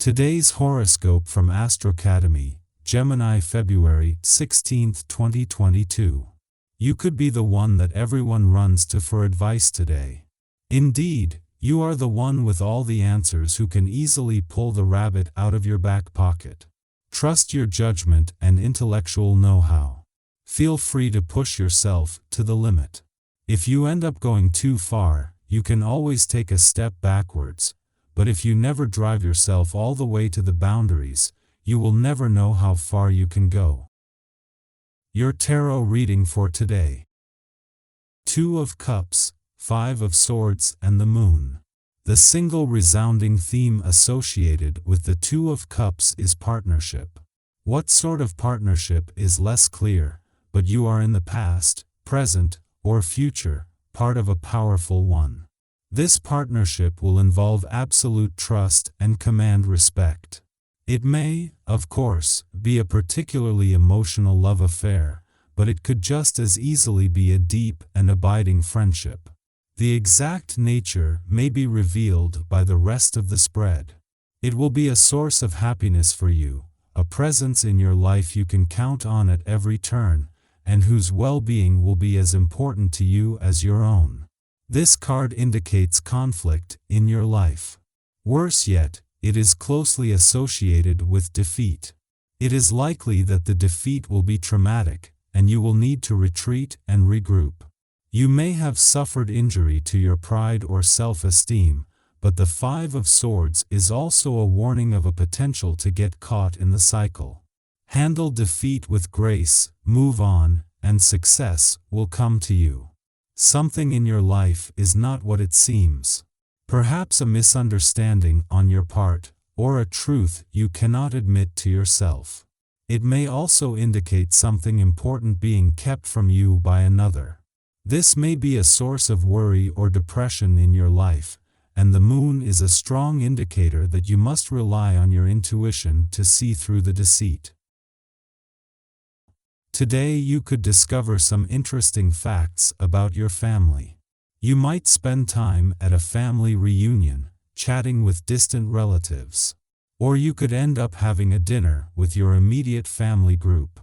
Today's horoscope from Astrocademy, Gemini, February 16, 2022. You could be the one that everyone runs to for advice today. Indeed, you are the one with all the answers who can easily pull the rabbit out of your back pocket. Trust your judgment and intellectual know-how. Feel free to push yourself to the limit. If you end up going too far, you can always take a step backwards. But if you never drive yourself all the way to the boundaries, you will never know how far you can go. Your tarot reading for today. 2 of Cups, 5 of Swords and the Moon. The single resounding theme associated with the 2 of Cups is partnership. What sort of partnership is less clear, but you are in the past, present, or future, part of a powerful one. This partnership will involve absolute trust and command respect. It may, of course, be a particularly emotional love affair, but it could just as easily be a deep and abiding friendship. The exact nature may be revealed by the rest of the spread. It will be a source of happiness for you, a presence in your life you can count on at every turn, and whose well-being will be as important to you as your own. This card indicates conflict in your life. Worse yet, it is closely associated with defeat. It is likely that the defeat will be traumatic, and you will need to retreat and regroup. You may have suffered injury to your pride or self-esteem, but the 5 of Swords is also a warning of a potential to get caught in the cycle. Handle defeat with grace, move on, and success will come to you. Something in your life is not what it seems. Perhaps a misunderstanding on your part, or a truth you cannot admit to yourself. It may also indicate something important being kept from you by another. This may be a source of worry or depression in your life, and the moon is a strong indicator that you must rely on your intuition to see through the deceit. Today you could discover some interesting facts about your family. You might spend time at a family reunion, chatting with distant relatives. Or you could end up having a dinner with your immediate family group.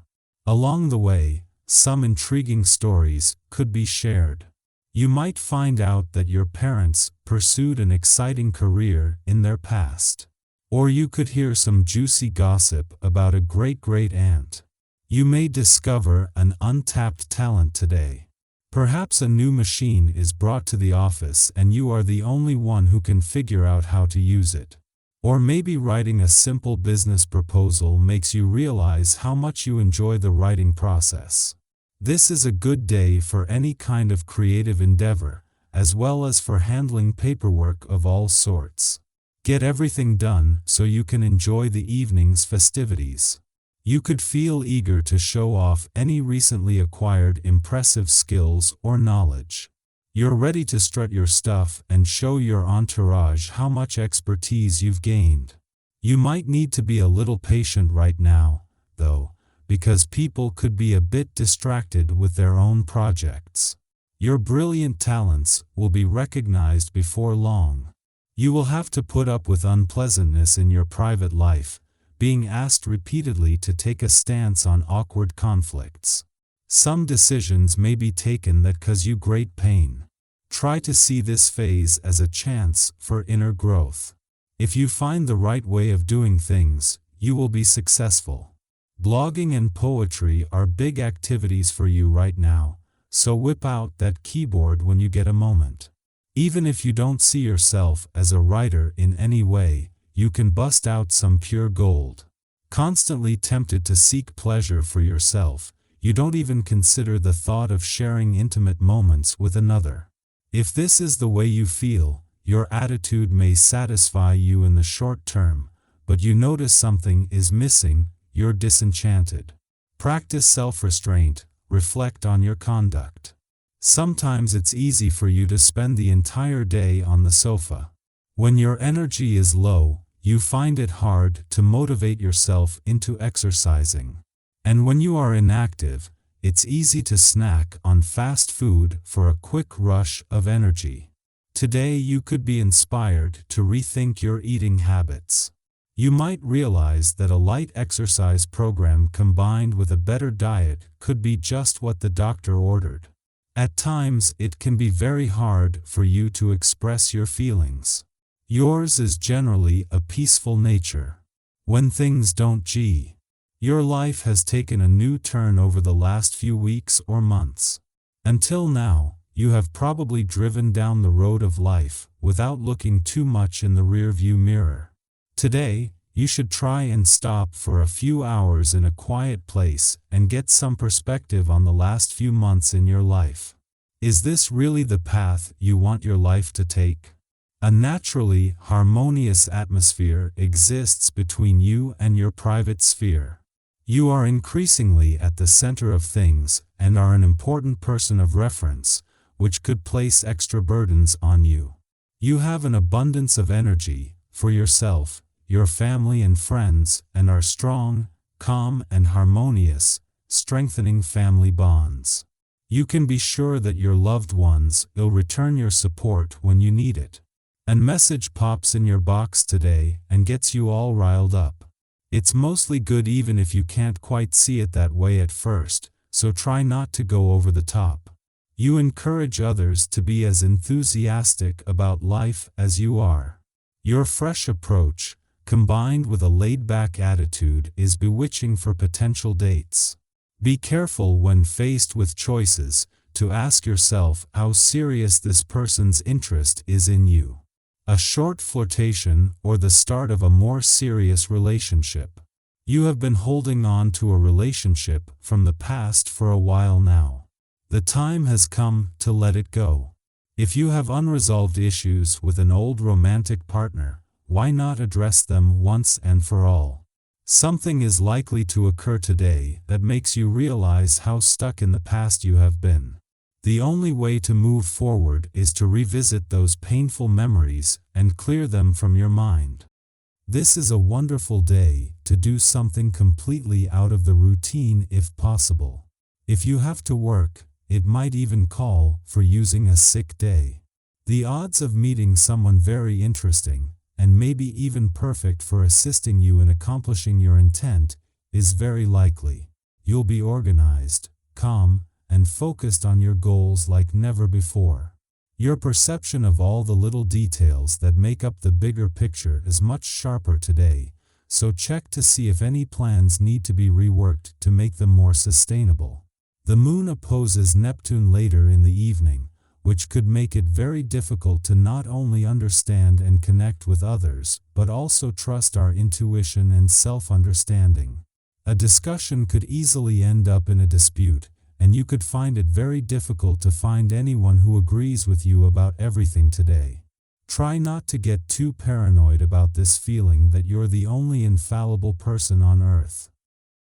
Along the way, some intriguing stories could be shared. You might find out that your parents pursued an exciting career in their past. Or you could hear some juicy gossip about a great-great-aunt. You may discover an untapped talent today. Perhaps a new machine is brought to the office and you are the only one who can figure out how to use it. Or maybe writing a simple business proposal makes you realize how much you enjoy the writing process. This is a good day for any kind of creative endeavor, as well as for handling paperwork of all sorts. Get everything done so you can enjoy the evening's festivities. You could feel eager to show off any recently acquired impressive skills or knowledge. You're ready to strut your stuff and show your entourage how much expertise you've gained. You might need to be a little patient right now, though, because people could be a bit distracted with their own projects. Your brilliant talents will be recognized before long. You will have to put up with unpleasantness in your private life, being asked repeatedly to take a stance on awkward conflicts. Some decisions may be taken that cause you great pain. Try to see this phase as a chance for inner growth. If you find the right way of doing things, you will be successful. Blogging and poetry are big activities for you right now, so whip out that keyboard when you get a moment. Even if you don't see yourself as a writer in any way, you can bust out some pure gold. Constantly tempted to seek pleasure for yourself, you don't even consider the thought of sharing intimate moments with another. If this is the way you feel, your attitude may satisfy you in the short term, but you notice something is missing, you're disenchanted. Practice self-restraint, reflect on your conduct. Sometimes it's easy for you to spend the entire day on the sofa. When your energy is low, you find it hard to motivate yourself into exercising. And when you are inactive, it's easy to snack on fast food for a quick rush of energy. Today you could be inspired to rethink your eating habits. You might realize that a light exercise program combined with a better diet could be just what the doctor ordered. At times, it can be very hard for you to express your feelings. Yours is generally a peaceful nature. When things don't g. Your life has taken a new turn over the last few weeks or months. Until now, you have probably driven down the road of life without looking too much in the rearview mirror. Today, you should try and stop for a few hours in a quiet place and get some perspective on the last few months in your life. Is this really the path you want your life to take? A naturally harmonious atmosphere exists between you and your private sphere. You are increasingly at the center of things and are an important person of reference, which could place extra burdens on you. You have an abundance of energy for yourself, your family and friends, and are strong, calm, and harmonious, strengthening family bonds. You can be sure that your loved ones will return your support when you need it. A message pops in your box today and gets you all riled up. It's mostly good even if you can't quite see it that way at first, so try not to go over the top. You encourage others to be as enthusiastic about life as you are. Your fresh approach, combined with a laid-back attitude, is bewitching for potential dates. Be careful when faced with choices to ask yourself how serious this person's interest is in you. A short flirtation or the start of a more serious relationship. You have been holding on to a relationship from the past for a while now. The time has come to let it go. If you have unresolved issues with an old romantic partner, why not address them once and for all? Something is likely to occur today that makes you realize how stuck in the past you have been. The only way to move forward is to revisit those painful memories and clear them from your mind. This is a wonderful day to do something completely out of the routine if possible. If you have to work, it might even call for using a sick day. The odds of meeting someone very interesting, and maybe even perfect for assisting you in accomplishing your intent, is very likely. You'll be organized, calm, and focused on your goals like never before. Your perception of all the little details that make up the bigger picture is much sharper today, so check to see if any plans need to be reworked to make them more sustainable. The moon opposes Neptune later in the evening, which could make it very difficult to not only understand and connect with others, but also trust our intuition and self-understanding. A discussion could easily end up in a dispute, and you could find it very difficult to find anyone who agrees with you about everything today. Try not to get too paranoid about this feeling that you're the only infallible person on earth.